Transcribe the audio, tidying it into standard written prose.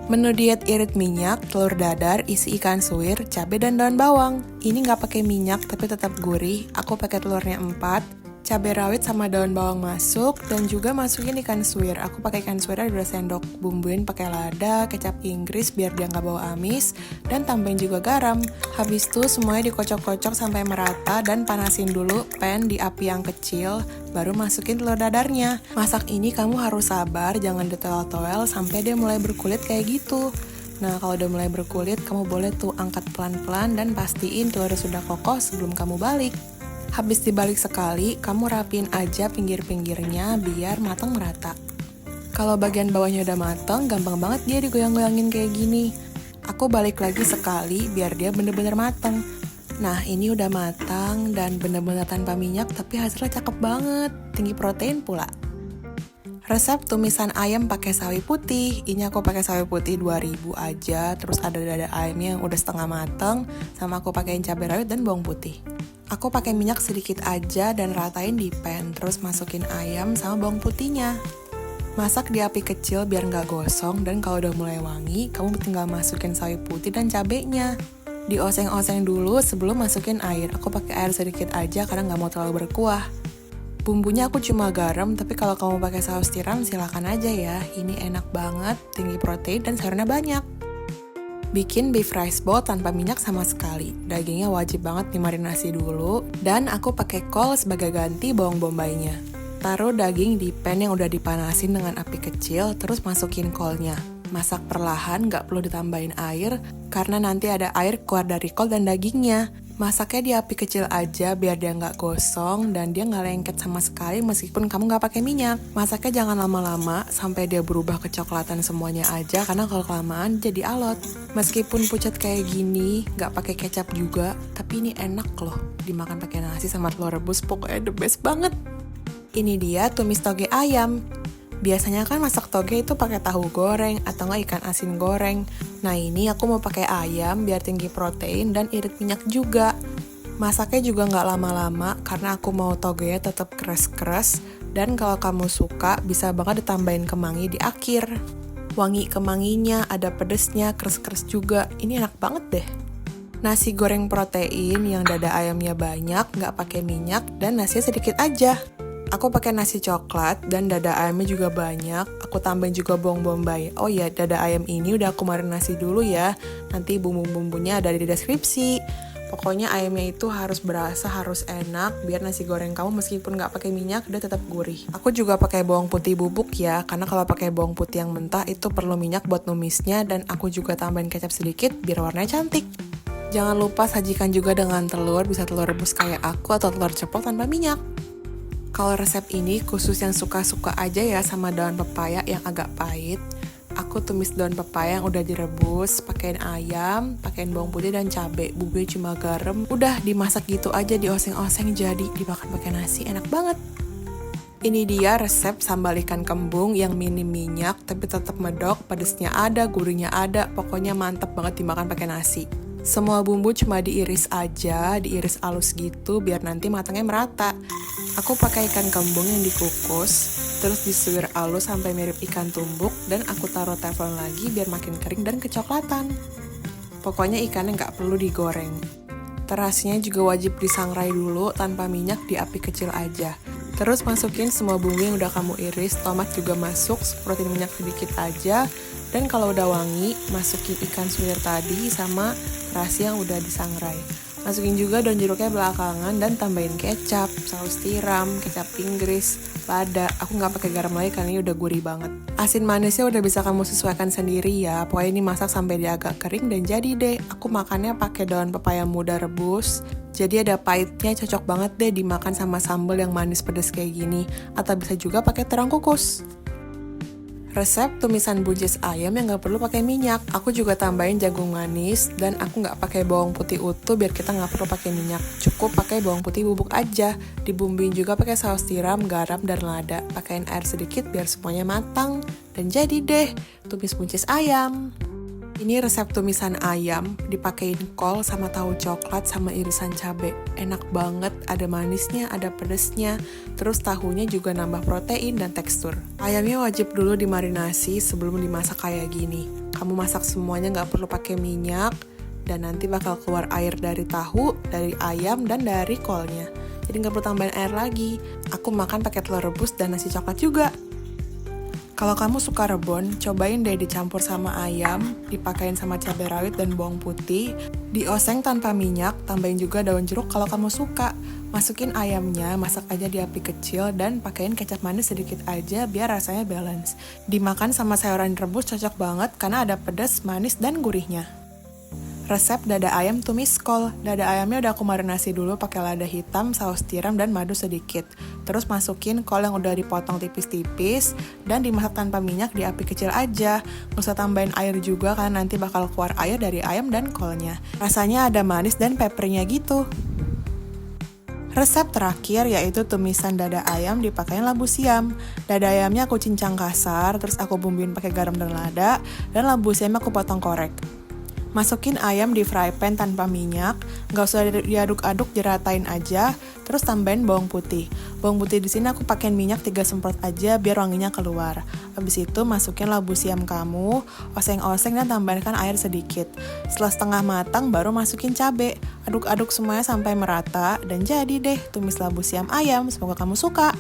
Menu diet irit minyak, telur dadar, isi ikan suwir, cabai dan daun bawang. Ini nggak pakai minyak tapi tetap gurih. Aku pakai telurnya 4, cabai rawit sama daun bawang masuk, dan juga masukin ikan suwir. Aku pakai ikan suwirnya 2 sendok. Bumbuin pakai lada, kecap Inggris biar dia nggak bau amis, dan tambahin juga garam. Habis itu semuanya dikocok-kocok sampai merata dan panasin dulu pan di api yang kecil. Baru masukin telur dadarnya. Masak ini kamu harus sabar, jangan ditoel-toel sampai dia mulai berkulit kayak gitu. Nah, kalau udah mulai berkulit, kamu boleh tuh angkat pelan-pelan dan pastiin telurnya sudah kokoh sebelum kamu balik. Habis dibalik sekali, kamu rapiin aja pinggir-pinggirnya biar matang merata. Kalau bagian bawahnya udah matang, gampang banget dia digoyang-goyangin kayak gini. Aku balik lagi sekali biar dia bener-bener matang. Nah, ini udah matang dan bener-bener tanpa minyak, tapi hasilnya cakep banget, tinggi protein pula. Resep tumisan ayam pakai sawi putih. Ini aku pakai sawi putih 2000 aja, terus ada dada ayamnya yang udah setengah matang, sama aku pakein cabai rawit dan bawang putih. Aku pakai minyak sedikit aja dan ratain di pan, terus masukin ayam sama bawang putihnya. Masak di api kecil biar nggak gosong, dan kalau udah mulai wangi, kamu tinggal masukin sawi putih dan cabenya. Dioseng-oseng dulu sebelum masukin air. Aku pakai air sedikit aja karena nggak mau terlalu berkuah. Bumbunya aku cuma garam, tapi kalau kamu pakai saus tiram silahkan aja ya. Ini enak banget, tinggi protein dan sayurnya banyak. Bikin beef rice bowl tanpa minyak sama sekali. Dagingnya wajib banget dimarinasi dulu, dan aku pakai kol sebagai ganti bawang bombaynya. Taruh daging di pan yang udah dipanasin dengan api kecil, terus masukin kolnya. Masak perlahan, nggak perlu ditambahin air, karena nanti ada air keluar dari kol dan dagingnya. Masaknya di api kecil aja biar dia nggak gosong dan dia nggak lengket sama sekali meskipun kamu nggak pakai minyak. Masaknya jangan lama-lama sampai dia berubah kecoklatan semuanya aja, karena kalau kelamaan jadi alot. Meskipun pucat kayak gini, nggak pakai kecap juga, tapi ini enak loh dimakan pakai nasi sama telur rebus, pokoknya the best banget. Ini dia tumis toge ayam. Biasanya kan masak toge itu pakai tahu goreng atau nggak ikan asin goreng. Nah, ini aku mau pakai ayam biar tinggi protein dan irit minyak juga. Masaknya juga nggak lama-lama karena aku mau togenya tetap keras-keras, dan kalau kamu suka bisa banget ditambahin kemangi di akhir. Wangi kemanginya, ada pedesnya, keras-keras juga. Ini enak banget deh. Nasi goreng protein yang dada ayamnya banyak, nggak pakai minyak, dan nasinya sedikit aja. Aku pakai nasi coklat dan dada ayamnya juga banyak. Aku tambahin juga bawang bombay. Oh ya, dada ayam ini udah aku marinasi dulu ya. Nanti bumbu-bumbunya ada di deskripsi. Pokoknya ayamnya itu harus berasa, harus enak, biar nasi goreng kamu meskipun nggak pakai minyak, dia tetap gurih. Aku juga pakai bawang putih bubuk ya, karena kalau pakai bawang putih yang mentah itu perlu minyak buat numisnya, dan aku juga tambahin kecap sedikit biar warnanya cantik. Jangan lupa sajikan juga dengan telur, bisa telur rebus kayak aku atau telur ceplok tanpa minyak. Kalau resep ini khusus yang suka-suka aja ya sama daun pepaya yang agak pahit. Aku tumis daun pepaya yang udah direbus, pakein ayam, pakein bawang putih dan cabai, bumbunya cuma garam. Udah dimasak gitu aja, dioseng-oseng, jadi dimakan pakai nasi, enak banget. Ini dia resep sambal ikan kembung yang minim minyak tapi tetap medok, pedesnya ada, gurihnya ada, pokoknya mantep banget dimakan pakai nasi. Semua bumbu cuma diiris aja, diiris halus gitu biar nanti matangnya merata. Aku pakai ikan kembung yang dikukus, terus disuir halus sampai mirip ikan tumbuk, dan aku taruh teflon lagi biar makin kering dan kecoklatan. Pokoknya ikannya nggak perlu digoreng. Terasinya juga wajib disangrai dulu tanpa minyak di api kecil aja. Terus masukin semua bumbu yang udah kamu iris, tomat juga masuk, semprotin minyak sedikit aja. Dan kalau udah wangi, masukin ikan suwir tadi sama terasi yang udah disangrai. Masukin juga daun jeruknya belakangan dan tambahin kecap, saus tiram, kecap Inggris, lada. Aku nggak pakai garam lagi karena ini udah gurih banget. Asin manisnya udah bisa kamu sesuaikan sendiri ya. Pokoknya ini masak sampai dia agak kering dan jadi deh. Aku makannya pakai daun pepaya muda rebus. Jadi ada pahitnya, cocok banget deh dimakan sama sambal yang manis pedas kayak gini. Atau bisa juga pakai terang kukus. Resep tumisan buncis ayam yang gak perlu pakai minyak. Aku juga tambahin jagung manis, dan aku gak pakai bawang putih utuh biar kita gak perlu pakai minyak. Cukup pakai bawang putih bubuk aja. Dibumbuin juga pakai saus tiram, garam, dan lada. Pakein air sedikit biar semuanya matang. Dan jadi deh, tumis buncis ayam. Ini resep tumisan ayam, dipakein kol sama tahu coklat sama irisan cabai. Enak banget, ada manisnya, ada pedesnya, terus tahunya juga nambah protein dan tekstur. Ayamnya wajib dulu dimarinasi sebelum dimasak kayak gini. Kamu masak semuanya nggak perlu pakai minyak, dan nanti bakal keluar air dari tahu, dari ayam, dan dari kolnya. Jadi nggak perlu tambahin air lagi. Aku makan pakai telur rebus dan nasi coklat juga. Kalau kamu suka rebon, cobain deh dicampur sama ayam, dipakein sama cabai rawit dan bawang putih, dioseng tanpa minyak, tambahin juga daun jeruk kalau kamu suka. Masukin ayamnya, masak aja di api kecil, dan pakein kecap manis sedikit aja biar rasanya balance. Dimakan sama sayuran rebus cocok banget karena ada pedas, manis, dan gurihnya. Resep dada ayam tumis kol. Dada ayamnya udah aku marinasi dulu pakai lada hitam, saus tiram, dan madu sedikit. Terus masukin kol yang udah dipotong tipis-tipis dan dimasak tanpa minyak di api kecil aja. Nggak usah tambahin air juga karena nanti bakal keluar air dari ayam dan kolnya. Rasanya ada manis dan peppernya gitu. Resep terakhir yaitu tumisan dada ayam dipakein labu siam. Dada ayamnya aku cincang kasar, terus aku bumbuin pakai garam dan lada, dan labu siamnya aku potong korek. Masukin ayam di fry pan tanpa minyak, nggak usah diaduk-aduk, diratain aja, terus tambahin bawang putih. Bawang putih di sini aku pakein minyak 3 semprot aja biar wanginya keluar. Habis itu masukin labu siam kamu, oseng-oseng dan tambahkan air sedikit. Setelah setengah matang baru masukin cabai. Aduk-aduk semuanya sampai merata dan jadi deh tumis labu siam ayam. Semoga kamu suka.